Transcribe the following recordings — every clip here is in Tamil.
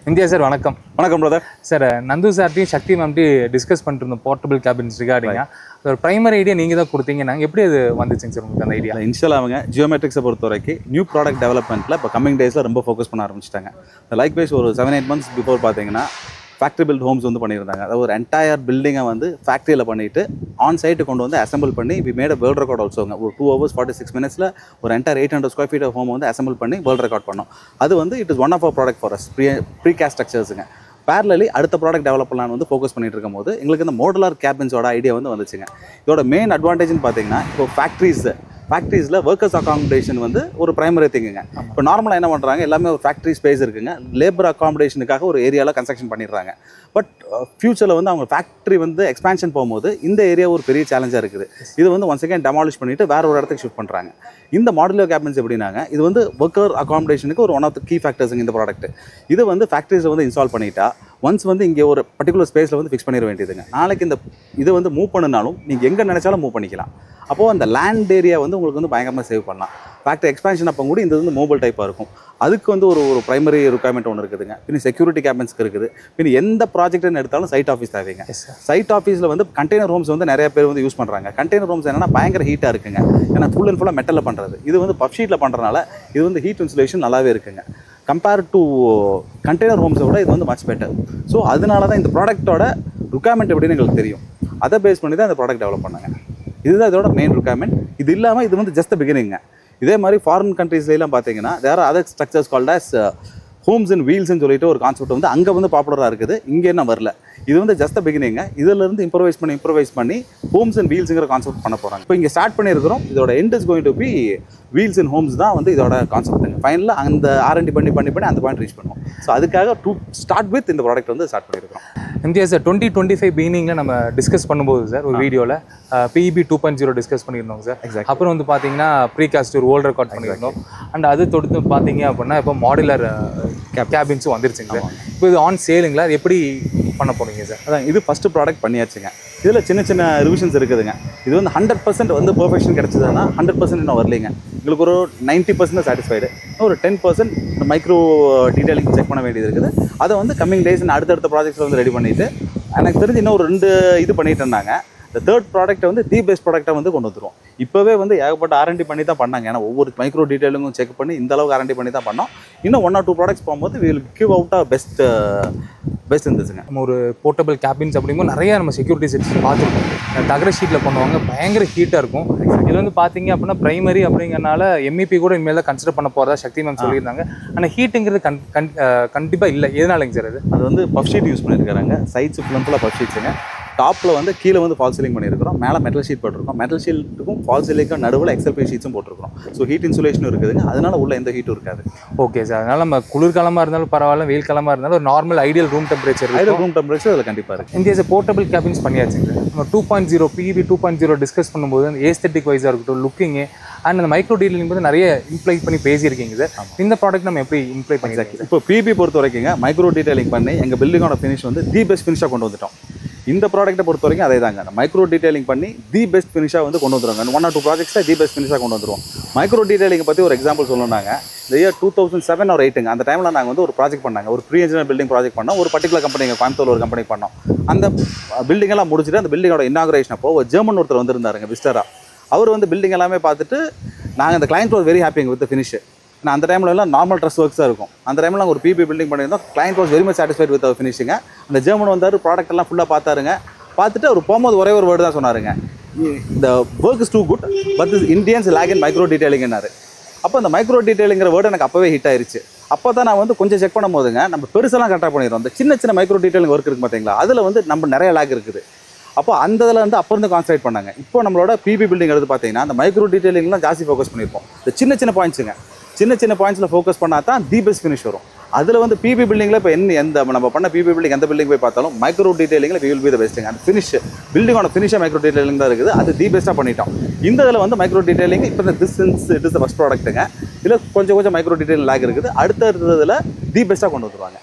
இந்தியா சார் வணக்கம். வணக்கம் பிரதர். சார் நந்து சார்ட்டையும் சக்தி மேம்ட்டையும் டிஸ்கஸ் பண்ணிட்டு இருந்தோம் போர்ட்டபிள் கேபின்ஸ் ரிகார்டிங்க. ஒரு பிரைமரி ஐடியா நீங்கள் தான் கொடுத்தீங்க. நாங்கள் எப்படி அது வந்துச்சுங்க சார் உங்களுக்கு அந்த ஐடியா? இன்ஷியலாக அவங்க ஜியோமெட்ரிக்ஸை பொறுத்த வரைக்கும் நியூ ப்ராடக்ட் டெவலப்மெண்ட்டில் இப்போ கமிங் டேஸில் ரொம்ப ஃபோக்கஸ் பண்ண ஆரம்பிச்சிட்டாங்க. லைக் வைஸ் ஒரு 7-8 months பிஃபோர் பார்த்தீங்கன்னா ஃபேக்ட்ரி பில்ட் ஹோம்ஸ் வந்து பண்ணியிருந்தாங்க. அதாவது ஒரு என்டையர் பில்டிங்கை வந்து ஃபேக்ட்ரியில் பண்ணிவிட்டு ஆன் சைட்டு கொண்டு வந்து அசம்பிள் பண்ணி we made a world record ஆல்சோங்க. ஒரு 2 hours 46 minutes ஒரு என்டையர் 800 square feet ஹோம் வந்து அசம்பிள் பண்ணி வேர்ல்ட் ரெக்கார்ட் பண்ணோம். அது வந்து it is one of our product for us precast ஸ்ட்ரக்சர்ஸுங்க. பேரலி அடுத்த ப்ராடக்ட் டெவலப் பண்ணலான்னு வந்து ஃபோக்கஸ் பண்ணிட்டு இருக்கும் போது எங்களுக்கு இந்த மோடுலார் கேபின்ஸோட ஐடியா வந்து வந்துச்சுங்க. இதோட மெயின் அட்வான்டேஜ்னு பார்த்தீங்கன்னா இப்போ ஃபேக்ட்ரிஸில் ஒர்க்கர்ஸ் அகாமடேஷன் வந்து ஒரு பிரைமரி திங்குங்க. இப்போ நார்மலாக என்ன பண்ணுறாங்க, எல்லாமே ஒரு ஃபேக்ட்ரி ஸ்பேஸ் இருக்குங்க, லேபர் அகாமடேஷனுக்காக ஒரு ஏரியாவில் கன்ஸ்ட்ரக்ஷன் பண்ணிடுறாங்க. பட் ஃபியூச்சரில் வந்து அவங்க ஃபேக்ட்ரி வந்து எக்ஸ்பான்ஷன் போகும்போது இந்த ஏரியா ஒரு பெரிய சேலஞ்சாக இருக்குது. இது வந்து ஒன்ஸ் அகேன் டெமாலிஷ் பண்ணிவிட்டு வேறு ஒரு இடத்துக்கு ஷிஃப்ட் பண்ணுறாங்க. இந்த மாடுலர் கேபின்ஸ் எப்படின்னாங்க, இது வந்து ஒர்க்கர் அகாமடேஷனுக்கு ஒரு ஒன் ஆஃப் த கீ ஃபேக்டர்ஸுங்க இந்த ப்ராடக்ட். இது வந்து ஃபேக்ட்ரிஸை வந்து இன்ஸ்டால் பண்ணிட்டா ஒன்ஸ் வந்து இங்கே ஒரு பர்டிகுலர் ஸ்பேஸில் வந்து ஃபிக்ஸ் பண்ணிட வேண்டியதுங்க. நாளைக்கு இந்த இதை வந்து மூவ் பண்ணினாலும் நீங்கள் எங்கே நினச்சாலும் மூவ் பண்ணிக்கலாம். அப்போது அந்த லேண்ட் ஏரியா வந்து உங்களுக்கு வந்து பயங்கரமாக சேவ் பண்ணலாம். ஃபேக்ட்ரி எக்ஸ்பான்ஷன் அப்போ கூட இந்த வந்து மோபைல் டைப்பாக இருக்கும். அதுக்கு வந்து ஒரு பிரைமரி ரிக்வயர்மெண்ட் ஒன்று இருக்குதுங்க. பின் செக்யூரிட்டி கேபின்ஸ்க்கு இருக்குது. பின் எந்த ப்ராஜெக்ட்னு எடுத்தாலும் சைட் ஆஃபீஸ் தேவைங்க. சைட் ஆஃபீஸில் வந்து கண்டெய்னர் ரூம்ஸ் வந்து நிறைய பேர் வந்து யூஸ் பண்ணுறாங்க. கண்டெய்னர் ரூம்ஸ் என்னென்னா பயங்கர ஹீட்டாக இருக்குங்க. ஏன்னா ஃபுல் அண்ட் ஃபுல்லாக மெட்டலில் பண்ணுறது. இது வந்து பஃப் ஷீட்டில் பண்ணுறதுனால இது வந்து ஹீட் இன்சுலேஷன் நல்லாவே இருக்குங்க. கம்பேர் டு கண்டெய்னர் ஹோம்ஸை விட இது வந்து மச் பெட்டர். ஸோ அதனால தான் இந்த ப்ராடக்ட்டோட ரிக்வயர்மெண்ட் எப்படின்னு எங்களுக்கு தெரியும். அதை பேஸ் பண்ணி தான் இந்த ப்ராடக்ட் டெவலப் பண்ணாங்க. இதுதான் இதோட மெயின் ரிக்வயர்மெண்ட். இது இல்லாமல் இது வந்து ஜஸ்ட் பிகினிங்க. இதே மாதிரி ஃபாரின் கண்ட்ரீஸ்லாம் பார்த்தீங்கன்னா there are other structures called as homes and வீல்ஸ்ன்னு சொல்லிட்டு ஒரு கான்செப்ட் வந்து அங்கே வந்து பாப்புலராக இருக்குது. இங்கே என்ன வரல. இது வந்து ஜஸ்ட் பிகினிங்க. இதிலிருந்து இம்ப்ரவைஸ் பண்ணி ஹோம்ஸ் அண்ட் வீல்ஸுங்கிற கான்செப்ட் பண்ண போகிறாங்க. இப்போ இங்கே ஸ்டார்ட் பண்ணியிருக்கிறோம். இதோட end is going to be wheels and homes தான் வந்து இதோட கான்செப்ட்டுங்க. ஃபைனலாக அந்த R&D பண்ணி அந்த பாயிண்ட் ரீச் பண்ணுவோம். ஸோ அதுக்காக டு ஸ்டார்ட் வித் இந்த ப்ராடக்ட் வந்து ஸ்டார்ட் பண்ணியிருக்கிறோம். இந்தியா சார் 2025 பிகினிங்கில் நம்ம டிஸ்கஸ் பண்ணும்போது சார் ஒரு வீடியோவில் PEB 2.0 டிஸ்கஸ் பண்ணியிருந்தோம் சார். எக்ஸாக்ட். அப்புறம் வந்து பார்த்தீங்கன்னா ப்ரீகாஸ்ட் ஒரு வேர்ல்ட் ரெக்கார்ட் பண்ணியிருந்தோம். அண்ட் அது தொடுத்து பார்த்தீங்க அப்படின்னா இப்போ மாடுலர் கேபின்ஸும் வந்துருச்சுங்க சார். இப்போ இது ஆன் சேலுங்களா, அது எப்படி பண்ண போகிறீங்க சார்? அதான் இது ஃபஸ்ட்டு ப்ராடக்ட் பண்ணியாச்சுங்க. இதில் சின்ன ரிவிஷன்ஸ் இருக்குதுங்க. இது வந்து 100% வந்து பெர்ஃபெக்ஷன் கிடச்சதுன்னா 100% இன்னும் வரலைங்க. எங்களுக்கு ஒரு 90% சாட்டிஸ்ஃபைடு. ஒரு 10% மைக்ரோ டீட்டெயிலிங் செக் பண்ண வேண்டியது இருக்குது. அதை வந்து கம்மிங் டேஸ் அடுத்தடுத்த ப்ராஜெக்ட்ஸில் வந்து ரெடி பண்ணிவிட்டு எனக்கு தெரிஞ்சு இன்னும் ஒரு 2 இது பண்ணிட்டு இருந்தாங்க. இந்த தேர்ட் ப்ராடக்ட்டை வந்து தி பெஸ்ட் ப்ராடக்ட்டை வந்து கொண்டு வந்துடும். இப்போவே வந்து ஏகப்பட்ட R&D பண்ணி தான் பண்ணாங்க. ஏன்னா ஒவ்வொரு மைக்ரோ டீட்டெயிலிங்கும் செக் பண்ணி இந்த அளவுக்கு R&D பண்ணி தான் பண்ணோம். இன்னும் 1 or 2 ப்ராடக்ட்ஸ் போகும்போது வில் கிவ் அவுட் பெஸ்ட் இருந்துச்சுங்க. நம்ம ஒரு போர்ட்டபிள் கேபின்ஸ் அப்படிங்கும்போது நிறைய நம்ம செக்யூரிட்டி செட்ஸ் பார்த்துருக்கோம். தகர ஷீட்டில் பண்ணுவாங்க, பயங்கர ஹீட்டாக இருக்கும். இது வந்து பார்த்தீங்க அப்படின்னா பிரைமரி அப்படிங்கிறனால MEP கூட இனிமேல் தான் கன்சிடர் பண்ண போகிறதா சக்தி மேம் சொல்லியிருந்தாங்க. ஆனால் ஹீட்டுங்கிறது கண்டிப்பாக இல்லை. எதனாலங்க சார்? அது வந்து பஃப் ஷீட் யூஸ் பண்ணியிருக்காங்க. சைட்ஸ் ஃபுல்லாக பஃப் ஷீட்ஸுங்க. டாப்பில் வந்து கீழே வந்து ஃபால் சீலிங் பண்ணியிருக்கிறோம். மேலே மெட்டல் ஷீட் போட்டிருக்கோம். மெட்டல் ஷீட்டுக்கும் ஃபால் சீலிங்கும் நடுவில் XLP ஷீட்ஸும் போட்டிருக்கிறோம். ஸோ ஹீட் இன்சுலேஷனும் இருக்குதுங்க. அதனால உள்ள எந்த ஹீட்டும் இருக்காது. Okay sir. அதனால் நம்ம குளிர்காலமாக இருந்தாலும் பரவாயில்ல, வெயில் காலமாக இருந்தாலும் ஒரு நார்மல் ஐடியல் ரூம் டெம்பரேச்சர் அதில் கண்டிப்பாக இருக்குது. இந்தியா போர்ட்டபிள் கேபின்ஸ் பண்ணியாச்சுங்க. நம்ம 2.0 PEB 2.0 டிஸ்கஸ் பண்ணும்போது அந்த ஏஸ்தெட்டிக் வைஸாக இருக்கட்டும், லுக்கிங்கு அண்ட் அந்த மைக்ரோ டீலிங் வந்து நிறைய இம்ப்ளை பண்ணி பேசியிருக்கீங்க சார். இந்த ப்ராடக்ட் நம்ம எப்படி இம்ப்ளை பண்ணியிருக்கோம்? இப்போ PEB பொறுத்த வரைக்குங்க மைக்ரோ டீட்டெயிலிங் பண்ணி எங்கள் பில்டிங்கோட ஃபினிஷ் வந்து தி பெஸ்ட் ஃபினிஷாக கொண்டு வந்துட்டோம். இந்த ப்ராடக்ட்டை பொறுத்த வரைக்கும் அதே தாங்க. மைக்ரோ டீட்டெயிலிங் பண்ணி தி பெஸ்ட் ஃபினிஷாக வந்து கொண்டு வந்துருவாங்க. 1 or 2 ப்ராஜெக்ட்ஸை தி பெஸ்ட் ஃபினிஷாக கொண்டு வந்துருவோம். மைக்ரோ டீட்டெயிலிங் பற்றி ஒரு எக்ஸாம்பிள் சொல்லணும்னாங்க, இந்த இயர் 2007 or 2008 அந்த டைமில் நாங்கள் வந்து ஒரு ப்ராஜெக்ட் பண்ணாங்க. ஒரு ப்ரீ இன்ஜினியர் பில்டிங் ப்ராஜெக்ட் பண்ணோம். ஒரு பர்டிகுலர் கம்பெனி கோயம்புத்தூர் ஒரு கம்பெனி பண்ணோம். அந்த பில்டிங்கெல்லாம் முடிச்சுட்டு அந்த பில்டிங்கோட இனாகுரேஷன் அப்போ ஒரு ஜெர்மன் ஒருத்தர் வந்திருந்தாருங்க, விஸ்டரா. அவர் வந்து பில்டிங் எல்லாமே பார்த்துட்டு நாங்கள் அந்த கிளைண்ட் வாஸ் வெரி ஹாப்பிங்க வித் ஃபினிஷ். நான் அந்த டைமில் எல்லாம் நார்மல் ட்ரெஸ் ஒர்க்ஸ் தான் இருக்கும். அந்த டைமில் நாங்கள் ஒரு PEB பில்டிங் பண்ணியிருந்தோம். Client was very much satisfied with our ஃபினிஷிங்க. அந்த ஜெர்மன் வந்தார், ப்ராடக்ட் எல்லாம் ஃபுல்லாக பார்த்துட்டு அவர் போகும்போது ஒரே ஒரு வேர்டு தான் சொன்னாருங்க, இந்த work is too good but is Indians lag in micro டீட்டெயிலிங்னாரு. அப்போ அந்த மைக்ரோ டீட்டெயிலிங்கிற வேர்டு எனக்கு அப்போவே ஹிட் ஆயிருச்சு. அப்போ தான் நான் வந்து கொஞ்சம் செக் பண்ணும் போதுங்க, நம்ம பெருசெல்லாம் கரெக்டாக பண்ணிடுறோம். அந்த சின்ன மைக்ரோ டீட்டெயிலிங் ஒர்க் இருக்குது பார்த்தீங்களா, அதில் வந்து நம்ம நிறைய லேக் இருக்குது. அப்போ அந்த இதில் வந்து அப்போ இருந்து கான்சன்ட்ரேட் பண்ணாங்க. இப்போ நம்மளோட PEB பில்டிங் எடுத்து பார்த்தீங்கன்னா அந்த மைக்ரோ டீட்டெயிலிங்லாம் ஜாஸ்தி ஃபோக்கஸ் பண்ணியிருப்போம். இந்த சின்ன பாயிண்ட்ஸுங்க, சின்ன பாயிண்ட்ஸில் ஃபோக்கஸ் பண்ணால் தான் தி பெஸ்ட் ஃபினிஷ் வரும். அதில் வந்து PEB பில்டிங்கில் இப்போ எந்த நம்ம பண்ண PEB பில்டிங் எந்த பில்டிங் போய் பார்த்தாலும் மைக்ரோ டீட்டெயிலிங்கில் வில் பி த பெஸ்ட்டுங்க. அந்த ஃபினிஷ் பில்டிங்கோட ஃபினிஷாக மைக்ரோ டீட்டெயிலிங் தான் இருக்குது. அது தி பெஸ்ட்டாக பண்ணிட்டோம். இந்த இதில் வந்து மைக்ரோ டீட்டெயிலிங் இப்போ இந்த இட் இஸ் த ஃபஸ்ட் ப்ராடக்ட்டுங்க. இதில் கொஞ்சம் மைக்ரோ டீட்டெயிலிங் லேக் இருக்குது. அடுத்ததில் தி பெஸ்ட்டாக கொண்டு வந்துருவாங்க.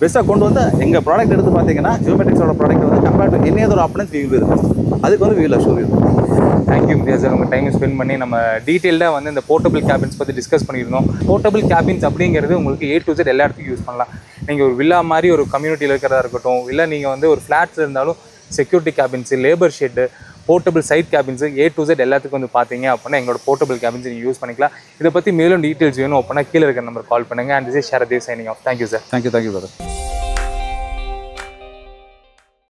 பெஸ்ட்டாக கொண்டு வந்து எங்கள் ப்ராடக்ட் எடுத்து பார்த்தீங்கன்னா ஜியோமெட்ரிக்ஸோட ப்ராடக்ட் வந்து compared to any other options we will be the best. அதுக்கு வந்து we will assure you. Thank you India sir. உங்கள் டைம் ஸ்பெண்ட் பண்ணி நம்ம டீட்டெயில்டாக வந்து இந்த போர்ட்டபிள் கேபின்ஸ் பற்றி டிஸ்கஸ் பண்ணியிருந்தோம். போர்ட்டபிள் கேபின்ஸ் அப்படிங்கிறது உங்களுக்கு A to Z எல்லா இடத்துக்கும் யூஸ் பண்ணலாம். நீங்கள் ஒரு வில்லா மாதிரி ஒரு கம்யூனிட்டியில் இருக்கிறதா இருக்கட்டும், இல்லை நீங்கள் வந்து ஒரு ஃப்ளாட்ஸில் இருந்தாலும் security cabins, labour shed, portable site cabins A to Z எல்லாத்துக்கும் வந்து பார்த்தீங்க அப்படின்னா எங்களோட போர்ட்டபிள் கேபின்ஸ் நீங்கள் யூஸ் பண்ணிக்கலாம். இதை பற்றி மேலும் டீட்டெயில்ஸ் வேணும் அப்படின்னா கீழே இருக்கிற நம்பர் கால் பண்ணுங்கள். And this is Sharadev signing off. Thank you sir. Thank you brother.